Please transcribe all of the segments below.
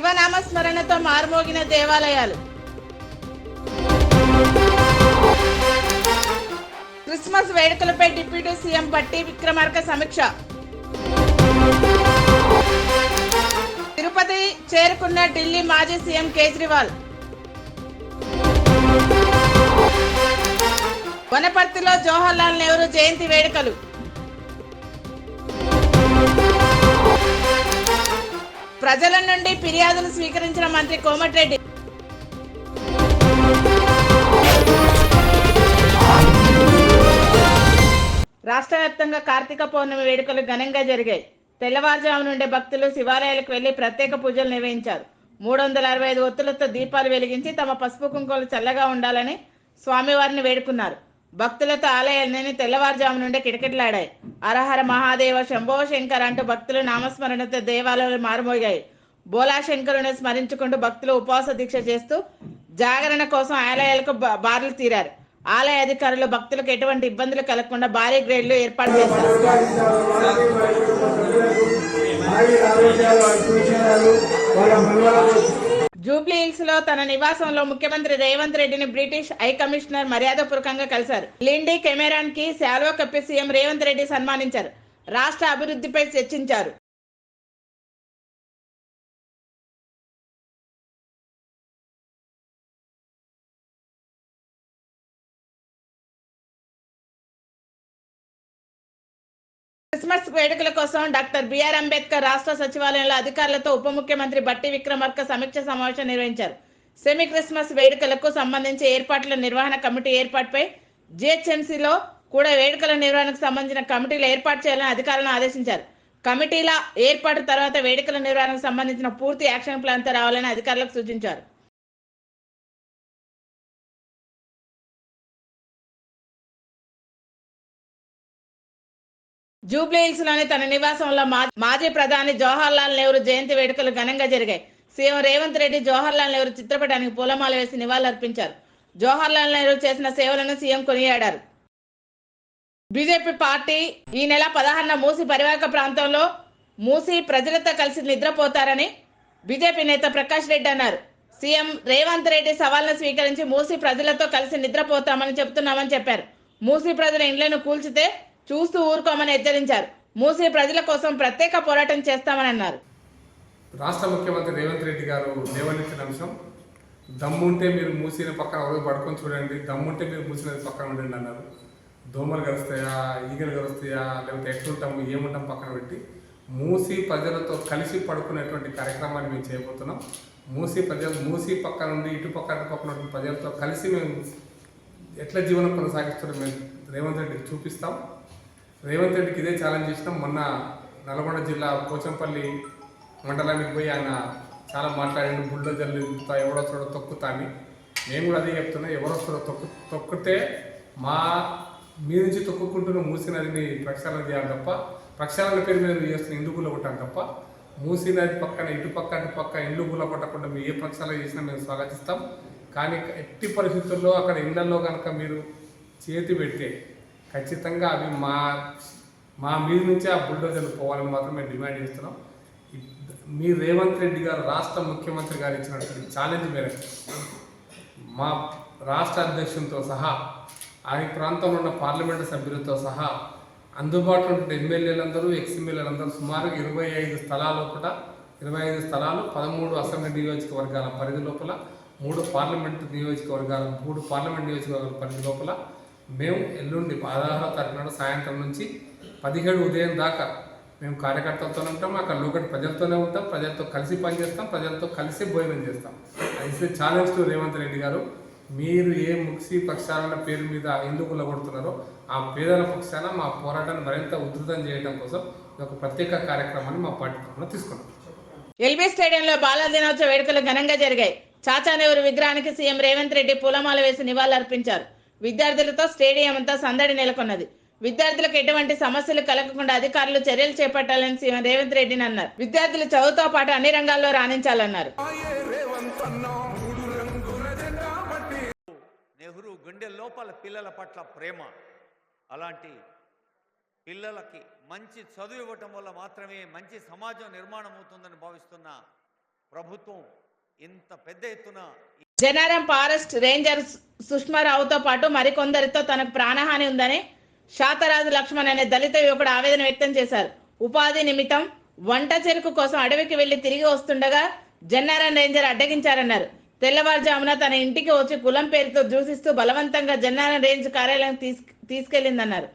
శివనామస్మరణతో మారుమోగిన దేవాలయాలు. Christmas వేడుకలపై deputy CM బట్టి విక్రమార్క సమీక్ష. తిరుపతి చేరుకున్న ఢిల్లీ మాజీ సీఎం కేజ్రీవాల్. వనపర్తిలో జవహర్లాల్ నెహ్రూ జయంతి వేడుకలు. ప్రజల నుండి ఫిర్యాదులు స్వీకరించిన మంత్రి కోమటిరెడ్డి. రాష్ట్ర వ్యాప్తంగా కార్తీక పౌర్ణమి వేడుకలు ఘనంగా జరిగాయి. తెల్లవారుజాము నుండే భక్తులు శివాలయాలకు వెళ్లి ప్రత్యేక పూజలు నిర్వహించారు. 365 ఒత్తులతో దీపాలు వెలిగించి తమ పసుపు కుంకుమలు చల్లగా ఉండాలని స్వామివారిని వేడుకున్నారు. భక్తులతో ఆలయాలన్నీ తెల్లవారుజాము నుండే కిటకిటలాడాయి. హరహర మహాదేవ శంభో శంకర్ అంటూ భక్తులు నామస్మరణతో దేవాలయాలు మారుమోగాయి. బోలా శంకరుని స్మరించుకుంటూ భక్తులు ఉపవాస దీక్ష చేస్తూ జాగరణ కోసం ఆలయాలకు బారులు తీరారు. ఆలయ అధికారులు భక్తులకు ఎటువంటి ఇబ్బందులు కలగకుండా భారీ గ్రేడ్లు ఏర్పాటు చేశారు. జూబ్లీ హిల్స్ లో తన నివాసంలో ముఖ్యమంత్రి రేవంత్ రెడ్డిని బ్రిటిష్ హై కమిషనర్ మర్యాదపూర్వకంగా కలిశారు. లిండీ కెమెరాన్ కి శాల్వా కప్పి సీఎం రేవంత్ రెడ్డి సన్మానించారు. రాష్ట్ర అభివృద్ధిపై చర్చించారు. క్రిస్మస్ వేడుకల కోసం డాక్టర్ బిఆర్ అంబేద్కర్ రాష్ట్ర సచివాలయంలో అధికారులతో ఉప ముఖ్యమంత్రి బట్టి విక్రమార్క సమీక్ష సమావేశం నిర్వహించారు. సెమీ క్రిస్మస్ వేడుకలకు సంబంధించి ఏర్పాట్ల నిర్వహణ కమిటీ ఏర్పాటుపై జిహెచ్ఎంసీలో కూడా వేడుకల నిర్వహణకు సంబంధించిన కమిటీలు ఏర్పాటు చేయాలని అధికారులను ఆదేశించారు. కమిటీల ఏర్పాటు తర్వాత వేడుకల నిర్వహణకు సంబంధించిన పూర్తి యాక్షన్ ప్లాన్తో రావాలని అధికారులకు సూచించారు. జూబ్లీ హిల్స్ లోని తన నివాసంలో మాజీ ప్రధాని జవహర్లాల్ నెహ్రూ జయంతి వేడుకలు ఘనంగా జరిగాయి. సీఎం రేవంత్ రెడ్డి జవహర్లాల్ నెహ్రూ చిత్రపటానికి పూలమాల వేసి నివాళులర్పించారు. జవహర్లాల్ నెహ్రూ చేసిన సేవలను సీఎం కొనియాడారు. బీజేపీ పార్టీ ఈ నెల 16న మూసి పరివాహక ప్రాంతంలో మూసి ప్రజలతో కలిసి నిద్రపోతారని బీజేపీ నేత ప్రకాష్ రెడ్డి అన్నారు. సీఎం రేవంత్ రెడ్డి సవాల్ను స్వీకరించి మూసి ప్రజలతో కలిసి నిద్రపోతామని చెబుతున్నామని చెప్పారు. మూసి ప్రజల ఇండ్లను కూల్చితే చూస్తూ ఊరుకోమని హెచ్చరించారు. మూసీ ప్రజల కోసం ప్రత్యేక పోరాటం చేస్తామని అన్నారు. రాష్ట్ర ముఖ్యమంత్రి రేవంత్ రెడ్డి గారు లేవనెత్తిన అంశం, దమ్ముంటే మీరు మూసిన పక్కన ఒకరు పడుకొని చూడండి, దమ్ముంటే మీరు మూసిన పక్కన ఉండండి అన్నారు. దోమలు గరుస్తాయా, ఈగలు గరుస్తాయా, లేకపోతే ఎట్లుంటాము ఏముంటాం పక్కన పెట్టి మూసి ప్రజలతో కలిసి పడుకునేటువంటి కార్యక్రమాన్ని మేము చేయబోతున్నాం. మూసి పక్క నుండి ఇటు పక్కన ప్రజలతో కలిసి మేము ఎట్లా జీవనం కొనసాగిస్తున్నాం మేము రేవంత్ రెడ్డికి చూపిస్తాం. రేవంత్ రెడ్డికి ఇదే ఛాలెంజ్ చేసినాం. మొన్న నల్గొండ జిల్లా పోచంపల్లి మండలానికి పోయి ఆయన చాలా మాట్లాడిండు. బుల్డోజర్లు ఎవరో చూడ తొక్కుతా అని. మేము కూడా అదే చెప్తున్నాం, ఎవరో చూడ తొక్కితే మా మీ నుంచి తొక్కుకుంటూ మూసీ నదిని ప్రక్షాళన చేయాలి తప్ప, ప్రక్షాళన పేరు మీద చేస్తున్న ఇండ్లు గుల్ల కొట్టాలి తప్ప, మూసీ నది పక్కన ఇటు పక్క ఇండ్లు గుల్ల కొట్టకుండా మీరు ఏ ప్రక్షాళన చేసినా మేము స్వాగతిస్తాం. కానీ ఎట్టి పరిస్థితుల్లో అక్కడ ఇళ్లలో కనుక మీరు చేతి పెడితే ఖచ్చితంగా అవి మా మీద నుంచే ఆ బుల్డోజర్లు పోవాలని మాత్రం మేము డిమాండ్ చేస్తున్నాం. మీ రేవంత్ రెడ్డి గారు రాష్ట్ర ముఖ్యమంత్రి గారు ఇచ్చినటువంటి ఛాలెంజ్ మేరకు మా రాష్ట్ర అధ్యక్షులతో సహా ఆ ప్రాంతంలో ఉన్న పార్లమెంటు సభ్యులతో సహా అందుబాటులో ఉన్న ఎమ్మెల్యేలందరూ ఎక్స్ఎమ్మెల్యేలందరూ సుమారు 25 స్థలాలు 13 అసెంబ్లీ నియోజకవర్గాల పరిధి లోపల 3 పార్లమెంటు నియోజకవర్గాల పరిధి లోపల మేము ఎల్లుండి 16వ తారీఖు నాడు సాయంత్రం నుంచి 17 ఉదయం దాకా మేము కార్యకర్తలతోనే ఉంటాం. అక్కడ లోకల్ ప్రజలతోనే ఉంటాం, ప్రజలతో కలిసి పనిచేస్తాం, ప్రజలతో కలిసి భోజనం చేస్తాం. అయితే ఛాలెంజ్ టు రేవంత్ రెడ్డి గారు, మీరు ఏ ముక్సి పక్షాల పేరు మీద ఎందుకు కొడుతున్నారో ఆ పేదల పక్షాన మా పోరాటాన్ని మరింత ఉధృతం చేయడం కోసం ఒక ప్రత్యేక కార్యక్రమాన్ని మా పార్టీ తరఫున తీసుకున్నాం. ఎల్బీ స్టేడియంలో బాలల దినోత్సవ వేడుకలు ఘనంగా జరిగాయి. చాచా నెహ్రూ విగ్రహానికి సీఎం రేవంత్ రెడ్డి పూలమాల వేసి నివాళులర్పించారు. విద్యార్థులతో స్టేడియం అంతా సందడి నెలకొన్నది. విద్యార్థులకు ఎటువంటి సమస్యలు కలగకుండా అధికారులు చర్యలు చేపట్టాలని సీఎం రేవంత్ రెడ్డిని అన్నారు. విద్యార్థులు చదువుతో పాటు అన్ని రంగాల్లో రాణించాలన్నారు. నెహ్రూ గుండె లోపల పిల్లల పట్ల ప్రేమ, అలాంటి పిల్లలకి మంచి చదువు ఇవ్వటం వల్ల మాత్రమే మంచి సమాజం నిర్మాణం అవుతుందని భావిస్తున్న ప్రభుత్వం ఇంత పెద్ద ఎత్తున జనారం ఫారెస్ట్ రేంజర్ సుష్మారావుతో పాటు మరికొందరితో తనకు ప్రాణహాని ఉందని శాతరాజు లక్ష్మణ్ అనే దళిత యువకుడు ఆవేదన వ్యక్తం చేశారు. ఉపాధి నిమిత్తం వంట చెరుకు కోసం అడవికి వెళ్లి తిరిగి వస్తుండగా జన్నారం రేంజర్ అడ్డగించారన్నారు. తెల్లవారుజామున తన ఇంటికి వచ్చి కులం పేరుతో దూషిస్తూ బలవంతంగా జన్నారం రేంజ్ కార్యాలయం తీసుకెళ్లిందన్నారు.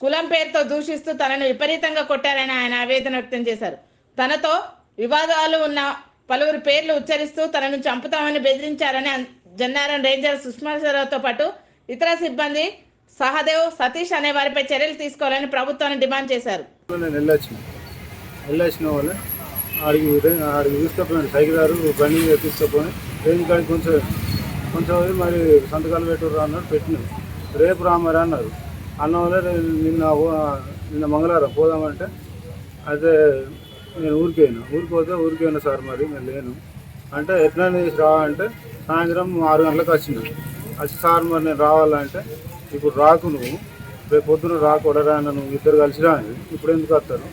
కులం పేరుతో దూషిస్తూ తనను విపరీతంగా కొట్టారని ఆయన ఆవేదన వ్యక్తం చేశారు. తనతో వివాదాలు ఉన్న పలువురు పేర్లు ఉచ్చరిస్తూ తనను చంపుతామని బెదిరించారని జన్నారం రేంజర్ సుష్మారావుతో పాటు ఇతర సిబ్బంది సహదేవ్, సతీష్ అనే వారిపై చర్యలు తీసుకోవాలని ప్రభుత్వాన్ని డిమాండ్ చేశారు. వెళ్ళొచ్చిన వాళ్ళు ఆడికి తీసుకుపోయాను. సైకిల్ బండి తీసుకుపోయి రేంజ్ కాడికి కొంచెం మరి సంతకాలు పెట్టుర్రు అన్నాడు. పెట్టినాడు. రేపు రామారా అన్నారు. అన్న వల్ల నిన్న మంగళవారం పోదామంటే అయితే నేను ఊరికి పోయినా సార్ మరి నేను లేను అంటే ఎట్లా రా అంటే సాయంత్రం 6 గంటలకు వచ్చినాడు. వచ్చి సార్ మరి నేను రావాలంటే ఇప్పుడు రాకు, నువ్వు రేపు పొద్దున రాకూడరా, నువ్వు ఇద్దరు కలిసి రా అని. ఇప్పుడు ఎందుకు వస్తారు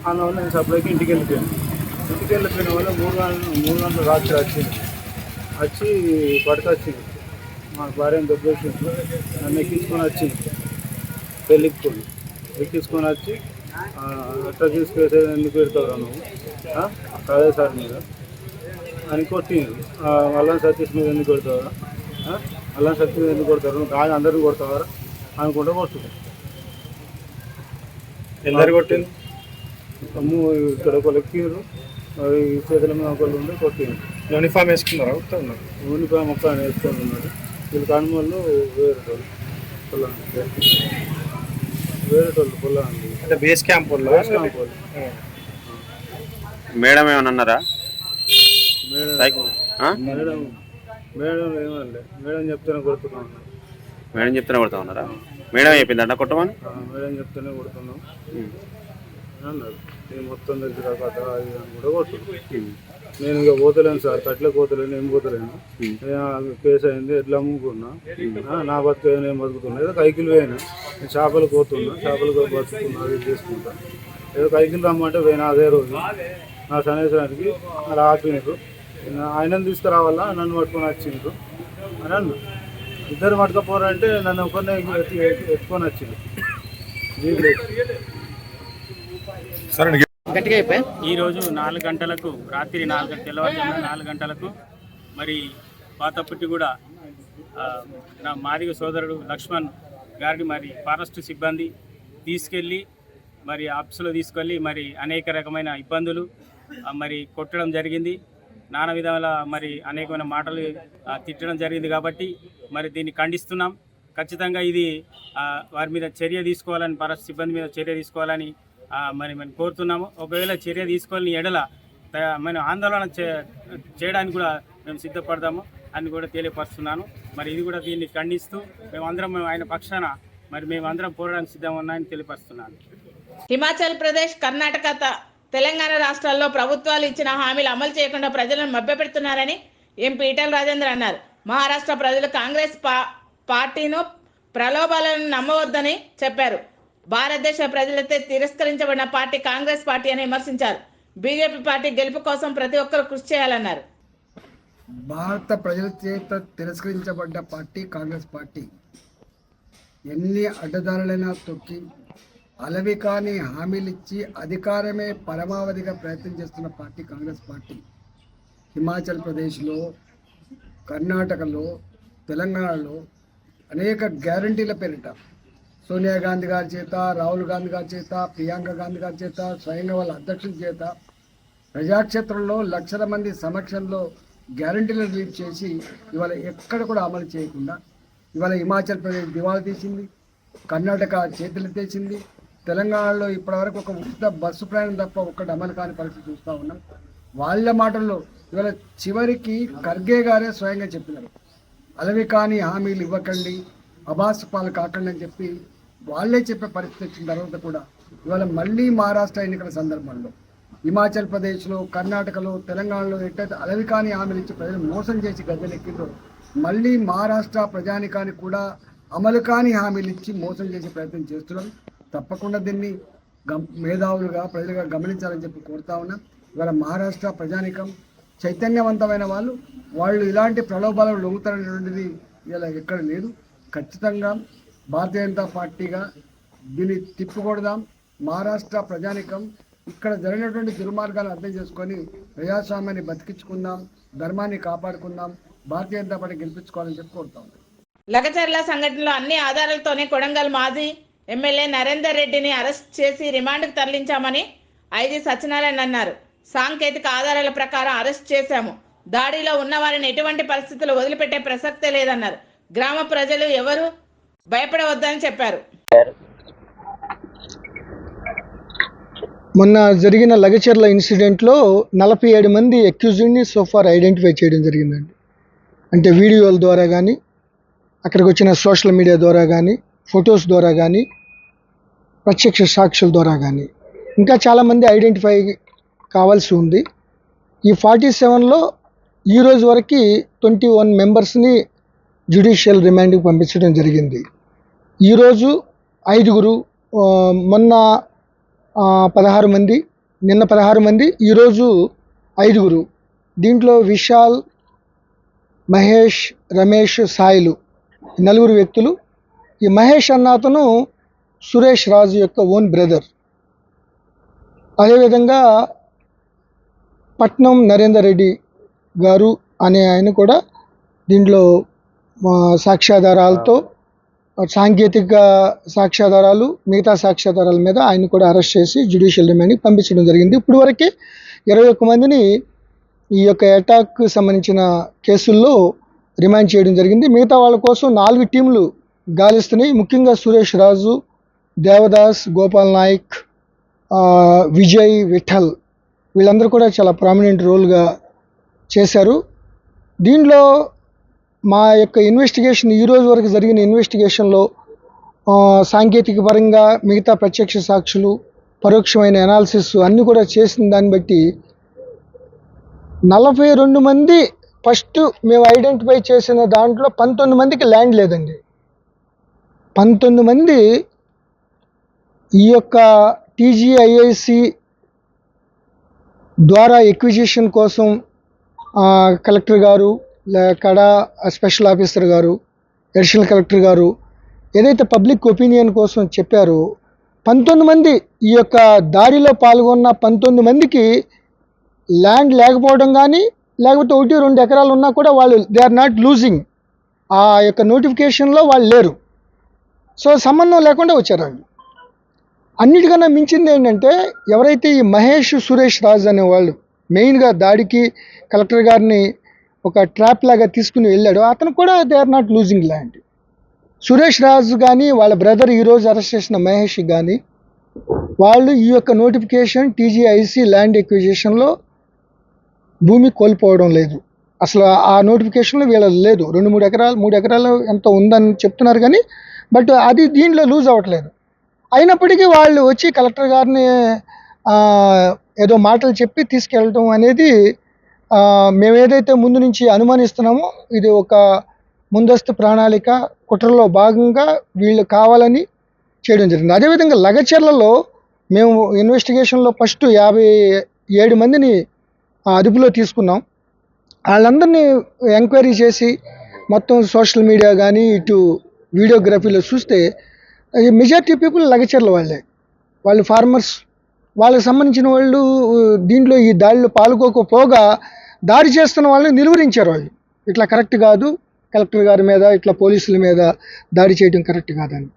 అన్న వల్ల నేను సప్లైకి ఇంటికి వెళ్ళిపోయిన వల్ల 3 గంటల రాత్రి వచ్చి పట్టుకొచ్చింది. మా భార్యను దొబ్బేసి నన్ను ఎక్కించుకొని వచ్చింది. పెళ్ళికి ఎక్కించుకొని వచ్చి అట్లా తీసుకేసేది ఎందుకు పెడతావురా నువ్వు, అదే సార్ మీద అని కొట్టింది. అల్లం సతీష్ మీద ఎందుకు కొడతావరా, అల్లం సతీష్ మీద ఎందుకు కొడతారు, నువ్వు కాదు అందరిని కొడతావరా అనుకుంటూ కొట్టుకుంది. ఎందరు కొట్టింది? ఇక్కడ ఒకళ్ళు ఎక్కిరు, చేతుల మీద ఒకళ్ళు ఉండి కొట్టింది. యూనిఫామ్ వేసుకున్నారా? యూనిఫామ్ ఒక్క వేసుకొని ఉన్నాడు. వీళ్ళు కనుమలు వేరేటోళ్ళు పొలాండి. అంటే బేస్ క్యాంప్ వాళ్ళు. మేడం ఏమన్నా అన్నారా? మేడం ఏమనలే. మేడం చెప్తేనే కొడుతున్నాం. మేడం చెప్తేనే కొడతా ఉన్నారా? మేడం చెప్పిందంట కొట్టమని. మేడం చెప్తేనే కొడుతున్నాం అన్నారు. నేను మొత్తం తెలిసి కథ అది అని కూడా కొట్టు. నేను ఇంకా పోతలేను సార్, కట్లే పోతలేను, ఏం పోతలేను. కేసు అయింది, ఎట్లా అమ్ముకున్నా, నా బతుకు నేను బతుకుతున్నా. ఏదో కైకిలు పోయినా, నేను చేపలు పోతున్నా, చేపలు బతుకుతున్నా, అది చేసుకుంటా. ఏదో కైకిలు రమ్మంటే పోయినా. అదే రోజు నా సన్నిధానానికి అలా ఆపినారు. ఆయనను తీసుకురావాలా, నన్ను పట్టుకొని వచ్చిండ్రు అని అన్నా. ఇద్దరు పట్టుకపోరంటే నన్ను ఒకరిని ఎత్తుకొని వచ్చింది. ఈరోజు 4 గంటలకు, రాత్రి 4 తెల్లవారుజామున 4 గంటలకు మరి పాతపుట్టి కూడా నా మాదిగ సోదరుడు లక్ష్మణ్ గారిని మరి ఫారెస్ట్ సిబ్బంది తీసుకెళ్ళి మరి ఆఫీసులో తీసుకెళ్ళి మరి అనేక రకమైన ఇబ్బందులు మరి కొట్టడం జరిగింది. నానా విధాల మరి అనేకమైన మాటలు తిట్టడం జరిగింది. కాబట్టి మరి దీన్ని ఖండిస్తున్నాం. ఖచ్చితంగా ఇది వారి మీద చర్య తీసుకోవాలని, ఫారెస్ట్ సిబ్బంది మీద చర్య తీసుకోవాలని మరి మేము కోరుతున్నాము. ఒకవేళ చర్య తీసుకోవాలని ఎడల మనం ఆందోళన చేయడానికి కూడా మేము సిద్ధపడతాము అని కూడా తెలియపరుస్తున్నాను. మరి ఇది కూడా దీన్ని ఖండిస్తూ మేమందరం ఆయన పక్షాన మరి మేమందరం పోరాడానికి సిద్ధంగా ఉన్నాయని తెలియపరుస్తున్నాను. హిమాచల్ ప్రదేశ్, కర్ణాటక, తెలంగాణ రాష్ట్రాల్లో ప్రభుత్వాలు ఇచ్చిన హామీలు అమలు చేయకుండా ప్రజలను మభ్యపెడుతున్నారని ఎంపీ ఈటెల రాజేందర్ అన్నారు. మహారాష్ట్ర ప్రజలు కాంగ్రెస్ పార్టీను ప్రలోభాలను నమ్మవద్దని చెప్పారు. భారతదేశ ప్రజలతో తిరస్కరించబడిన పార్టీ కాంగ్రెస్ పార్టీ అని విమర్శించారు. బీజేపీ పార్టీ గెలుపు కోసం ప్రతి ఒక్కరు కృషి చేయాలన్నారు. భారత ప్రజల చేత తిరస్కరించబడ్డ పార్టీ కాంగ్రెస్ పార్టీ. ఎన్ని అడ్డదారులైనా తొక్కి అలవి కాని హామీలు ఇచ్చి అధికారమే పరమావధిగా ప్రయత్నం చేస్తున్న పార్టీ కాంగ్రెస్ పార్టీ. హిమాచల్ ప్రదేశ్లో, కర్ణాటకలో, తెలంగాణలో అనేక గ్యారంటీల పేరిట సోనియా గాంధీ గారి చేత, రాహుల్ గాంధీ గారి చేత, ప్రియాంక గాంధీ గారి చేత, స్వయంగా వాళ్ళ అధ్యక్షుల చేత ప్రజాక్షేత్రంలో లక్షల మంది సమక్షంలో గ్యారంటీలు రిలీజ్ చేసి ఇవాళ ఎక్కడ కూడా అమలు చేయకుండా ఇవాళ హిమాచల్ ప్రదేశ్ దివాళా తీసింది, కర్ణాటక చేతులెత్తేసింది, తెలంగాణలో ఇప్పటివరకు ఒక ఉచిత బస్సు ప్రయాణం తప్ప ఒక్కటి అమలు కాని పరిస్థితి చూస్తూ ఉన్నాం. వాళ్ళ మాటల్లో ఇవాళ చివరికి ఖర్గే గారే స్వయంగా చెప్పినారు, అలవి కాని హామీలు ఇవ్వకండి, అబాస్ పాలు కాకండి అని చెప్పి వాళ్ళే చెప్పే పరిస్థితి వచ్చిన తర్వాత కూడా ఇవాళ మళ్ళీ మహారాష్ట్ర ఎన్నికల సందర్భంలో హిమాచల్ ప్రదేశ్లో, కర్ణాటకలో, తెలంగాణలో ఎట్టయితే అలవి కాని హామీలు ఇచ్చి ప్రజలు మోసం చేసి గద్దెలెక్కిందో మళ్ళీ మహారాష్ట్ర ప్రజానికానికి కూడా అమలు కాని హామీలు ఇచ్చి మోసం చేసే ప్రయత్నం చేస్తున్నాం. తప్పకుండా దీన్ని మేధావులుగా ప్రజలుగా గమనించాలని చెప్పి కోరుతా ఉన్నాం. ఇవాళ మహారాష్ట్ర ప్రజానికం చైతన్యవంతమైన వాళ్ళు ఇలాంటి ప్రలోభాలకు లొంగుతారనేటువంటిది ఇలా ఎక్కడ లేదు. ఖచ్చితంగా భారతీయ జనతా పార్టీగా దీన్ని తిప్పుకొడదాం. మహారాష్ట్ర ప్రజానికం ఇక్కడ జరిగినటువంటి దుర్మార్గాలు అర్థం చేసుకొని ప్రజాస్వామ్యాన్ని బతికించుకుందాం, ధర్మాన్ని కాపాడుకుందాం, భారతీయ జనతా పార్టీ గెలిపించుకోవాలని చెప్పి కోరుతాం. లగచర్ల సంఘటనలో అన్ని ఆధారాలతోనే కొడంగల్ మాజీ ఎమ్మెల్యే నరేందర్ రెడ్డిని అరెస్ట్ చేసి రిమాండ్కు తరలించామని ఐజీ సత్యనారాయణ అన్నారు. సాంకేతిక ఆధారాల ప్రకారం అరెస్ట్ చేశాము. దాడిలో ఉన్న వారిని ఎటువంటి పరిస్థితుల్లో వదిలిపెట్టే ప్రసక్తే లేదన్నారు. గ్రామ ప్రజలు ఎవరు భయపడవద్దని చెప్పారు. మొన్న జరిగిన లగచర్ల ఇన్సిడెంట్లో 47 మంది అక్యూజ్డ్ని సోఫార్ ఐడెంటిఫై చేయడం జరిగిందండి. అంటే వీడియోల ద్వారా కానీ, అక్కడికి వచ్చిన సోషల్ మీడియా ద్వారా కానీ, ఫొటోస్ ద్వారా కానీ, ప్రత్యక్ష సాక్షుల ద్వారా కానీ ఇంకా చాలామంది ఐడెంటిఫై కావాల్సి ఉంది. ఈ 47లో ఈరోజు వరకు 21 మెంబర్స్ని జ్యుడిషియల్ రిమాండ్కి పంపించడం జరిగింది. ఈరోజు 5, మొన్న 16 మంది, నిన్న 16 మంది, ఈరోజు 5. దీంట్లో విశాల్, మహేష్, రమేష్, సాయిలు 4 వ్యక్తులు. ఈ మహేష్ అన్న అతను సురేష్ రాజు యొక్క ఓన్ బ్రదర్. అదేవిధంగా పట్నం నరేందర్ రెడ్డి గారు అనే ఆయన కూడా దీంట్లో సాక్ష్యాధారాలతో, సాంకేతిక సాక్ష్యాధారాలు, మిగతా సాక్ష్యాధారాల మీద ఆయన కూడా అరెస్ట్ చేసి జ్యుడిషియల్ రిమాండ్కి పంపించడం జరిగింది. ఇప్పుడు వరకే 21 మందిని ఈ యొక్క అటాక్కి సంబంధించిన కేసుల్లో రిమాండ్ చేయడం జరిగింది. మిగతా వాళ్ళ కోసం 4 టీంలు గాలిస్తున్నాయి. ముఖ్యంగా సురేష్ రాజు, దేవదాస్, గోపాల్ నాయక్, విజయ్, విఠల్ వీళ్ళందరూ కూడా చాలా ప్రామినెంట్ రోల్గా చేశారు. దీంట్లో మా యొక్క ఇన్వెస్టిగేషన్, ఈరోజు వరకు జరిగిన ఇన్వెస్టిగేషన్లో సాంకేతిక పరంగా మిగతా ప్రత్యక్ష సాక్షులు, పరోక్షమైన అనాలిసిస్ అన్నీ కూడా చేసిన దాన్ని బట్టి 42 మంది ఫస్ట్ మేము ఐడెంటిఫై చేసిన దాంట్లో 19 మందికి ల్యాండ్ లేదండి. 19 మంది ఈ యొక్క టీజీఐఐసి ద్వారా ఎక్విజిషన్ కోసం కలెక్టర్ గారు, కడా స్పెషల్ ఆఫీసర్ గారు, అడిషనల్ కలెక్టర్ గారు ఏదైతే పబ్లిక్ ఒపీనియన్ కోసం చెప్పారో 19 మంది ఈ యొక్క దాడిలో పాల్గొన్న 19 మందికి ల్యాండ్ లేకపోవడం కానీ, లేకపోతే 1-2 ఎకరాలు ఉన్నా కూడా వాళ్ళు దే ఆర్ నాట్ లూజింగ్, ఆ యొక్క నోటిఫికేషన్లో వాళ్ళు లేరు. సో సంబంధం లేకుండా వచ్చారు వాళ్ళు. అన్నిటికన్నా మించింది ఏంటంటే, ఎవరైతే ఈ మహేష్, సురేష్ రాజ్ అనేవాళ్ళు మెయిన్గా దాడికి కలెక్టర్ గారిని ఒక ట్రాప్ లాగా తీసుకుని వెళ్ళాడు, అతను కూడా they are not losing land. Suresh Raju కానీ వాళ్ళ బ్రదర్ ఈరోజు అరెస్ట్ చేసిన మహేష్ కానీ వాళ్ళు ఈ యొక్క నోటిఫికేషన్ టీజీఐసి ల్యాండ్ ఎక్విజిషన్లో భూమి కోల్పోవడం లేదు. అసలు ఆ నోటిఫికేషన్లో వీళ్ళది లేదు. 2-3 ఎకరాలు, 3 ఎకరాలు ఎంత ఉందని చెప్తున్నారు కానీ బట్ అది దీంట్లో లూజ్ అవ్వట్లేదు. అయినప్పటికీ వాళ్ళు వచ్చి కలెక్టర్ గారిని ఏదో మాటలు చెప్పి తీసుకెళ్ళటం అనేది మేము ఏదైతే ముందు నుంచి అనుమానిస్తున్నామో ఇది ఒక ముందస్తు ప్రణాళిక, కుట్రలో భాగంగా వీళ్ళు కావాలని చేయడం జరిగింది. అదేవిధంగా లగచర్లలో మేము ఇన్వెస్టిగేషన్లో ఫస్ట్ 57 మందిని అదుపులో తీసుకున్నాం. వాళ్ళందరినీ ఎంక్వైరీ చేసి మొత్తం సోషల్ మీడియా కానీ ఇటు వీడియోగ్రఫీలో చూస్తే మెజారిటీ పీపుల్ లగచర్ల వాళ్ళే, వాళ్ళు ఫార్మర్స్, వాళ్ళకి సంబంధించిన వాళ్ళు దీంట్లో ఈ దాడిలో పాల్గొకపోగా దాడి చేస్తున్న వాళ్ళని నిలువరించారు. వాళ్ళు ఇట్లా కరెక్ట్ కాదు, కలెక్టర్ గారి మీద ఇట్లా పోలీసుల మీద దాడి చేయడం కరెక్ట్ కాదని.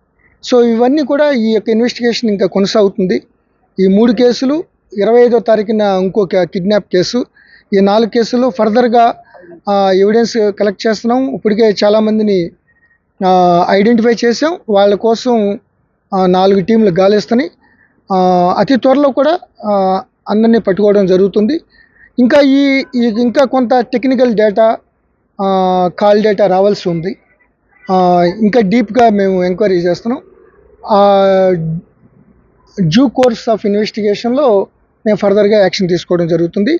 సో ఇవన్నీ కూడా ఈ యొక్క ఇన్వెస్టిగేషన్ ఇంకా కొనసాగుతుంది. ఈ 3 కేసులు, 25వ తారీఖున ఇంకొక కిడ్నాప్ కేసు, ఈ 4 కేసులు ఫర్దర్గా ఎవిడెన్స్ కలెక్ట్ చేస్తున్నాం. ఇప్పటికే చాలామందిని ఐడెంటిఫై చేసాం. వాళ్ళ కోసం 4 టీంలు గాలిస్తున్నాయి. అతి త్వరలో కూడా అందరినీ పట్టుకోవడం జరుగుతుంది. ఇంకా ఇంకా కొంత టెక్నికల్ డేటా, కాల్ డేటా రావాల్సి ఉంది. ఇంకా డీప్గా మేము ఎంక్వైరీ చేస్తున్నాం. డ్యూ కోర్స్ ఆఫ్ ఇన్వెస్టిగేషన్లో మేము ఫర్దర్గా యాక్షన్ తీసుకోవడం జరుగుతుంది.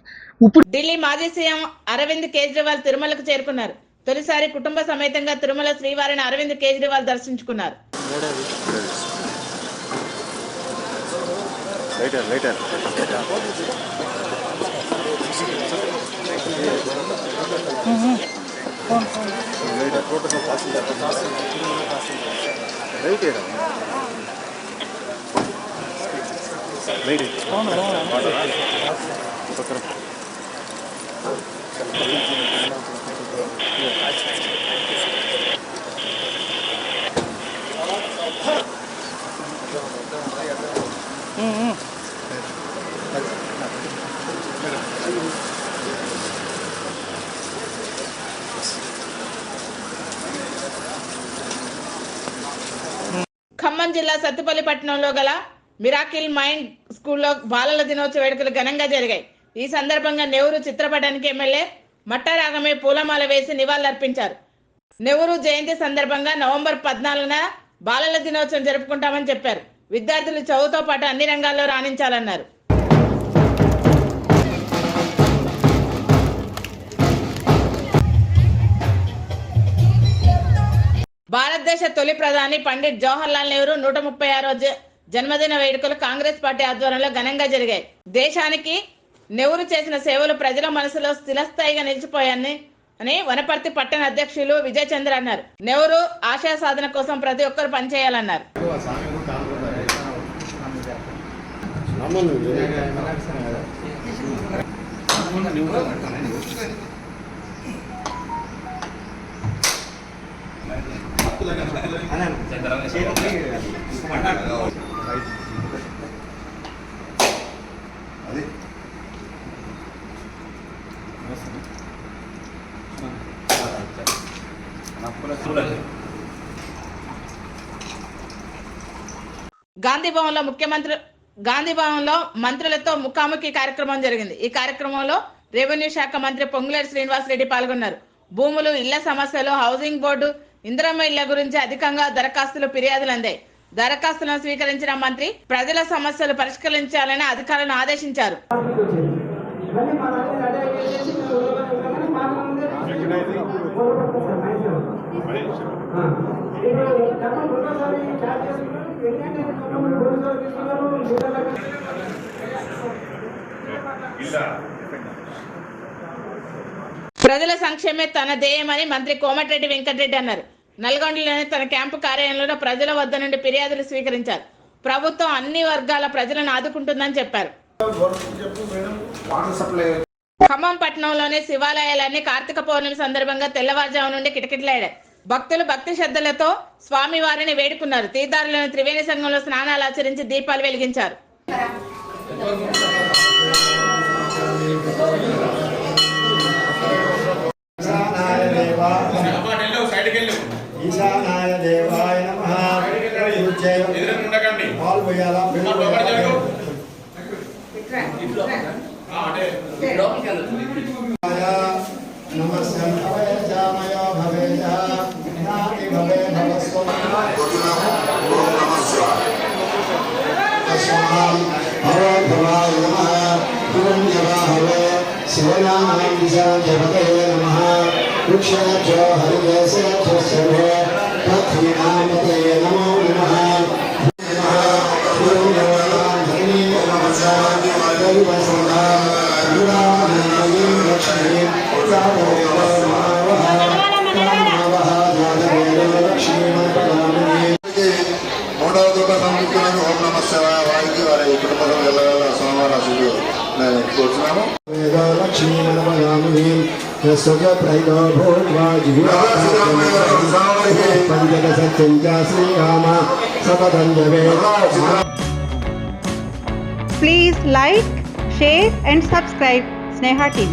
ఇప్పుడు ఢిల్లీ మాజీ సీఎం అరవింద్ కేజ్రీవాల్ తిరుమలకు చేరుకున్నారు. తొలిసారి కుటుంబ సమేతంగా తిరుమల శ్రీవారిని అరవింద్ కేజ్రీవాల్ దర్శించుకున్నారు. ఖమ్మం జిల్లా సత్తుపల్లి పట్టణంలో గల మిరాకిల్ మైండ్ స్కూల్లో బాలల దినోత్సవ వేడుకలు ఘనంగా జరిగాయి. ఈ సందర్భంగా నెహ్రూ చిత్రపటానికి ఎమ్మెల్యే మట్టారాగమే పూలమాల వేసి నివాళులర్పించారు. నెహ్రూ జయంతి సందర్భంగా నవంబర్ 14న బాలల దినోత్సవం జరుపుకుంటామని చెప్పారు. విద్యార్థులు చదువుతో పాటు అన్ని రంగాల్లో రాణించాలన్నారు. భారతదేశ తొలి ప్రధాని పండిట్ జవహర్లాల్ నెహ్రూ 136వ జన్మదిన వేడుకలు కాంగ్రెస్ పార్టీ ఆధ్వర్యంలో ఘనంగా జరిగాయి. దేశానికి నెహ్రూ చేసిన సేవలు ప్రజల మనసులో స్థిరస్థాయిగా నిలిచిపోయాయని వనపర్తి పట్టణ అధ్యక్షులు విజయ్ చంద్ర అన్నారు. నెహ్రూ ఆశయ సాధన కోసం ప్రతి ఒక్కరు పనిచేయాలన్నారు. గాంధీభవన్లో మంత్రులతో ముఖాముఖి కార్యక్రమం జరిగింది. ఈ కార్యక్రమంలో రెవెన్యూ శాఖ మంత్రి పొంగులేటి శ్రీనివాసరెడ్డి పాల్గొన్నారు. భూములు, ఇళ్ల సమస్యలు, హౌసింగ్ బోర్డు, ఇందిరమ్మ ఇళ్ల గురించి అధికంగా దరఖాస్తులు, ఫిర్యాదులు అందాయి. దరఖాస్తులను స్వీకరించిన మంత్రి ప్రజల సమస్యలు పరిష్కరించాలని అధికారులను ఆదేశించారు. ప్రజల సంక్షేమే తన ధ్యేయమని మంత్రి కోమటిరెడ్డి వెంకటరెడ్డి అన్నారు. నల్గొండలోని తన క్యాంపు కార్యాలయంలో ప్రజల వద్ద నుండి ఫిర్యాదులు స్వీకరించారు. ప్రభుత్వం అన్ని వర్గాల ప్రజలను ఆదుకుంటుందని చెప్పారు. ఖమ్మం పట్టణంలోని శివాలయాలన్నీ కార్తీక పౌర్ణమి సందర్భంగా తెల్లవారుజాము నుండి కిటకిటలాడాయి. భక్తులు భక్తి శ్రద్ధలతో స్వామివారిని వేడుకున్నారు. తీర్థారులను త్రివేణి సంఘంలో స్నానాలు ఆచరించి దీపాలు వెలిగించారు. ఈశానాయ దేవాయ నమః. వృక్షాచో హరిదేశో పృథ్వీనామతే నమో నమః. మూడవ దుఃఖ సంయుక్తులను ఓం నమ శివాయ వారికి వారి కుటుంబ సభ్యుల సోమవారాశులు కూర్చున్నాము. Please like, share and subscribe Sneha TV.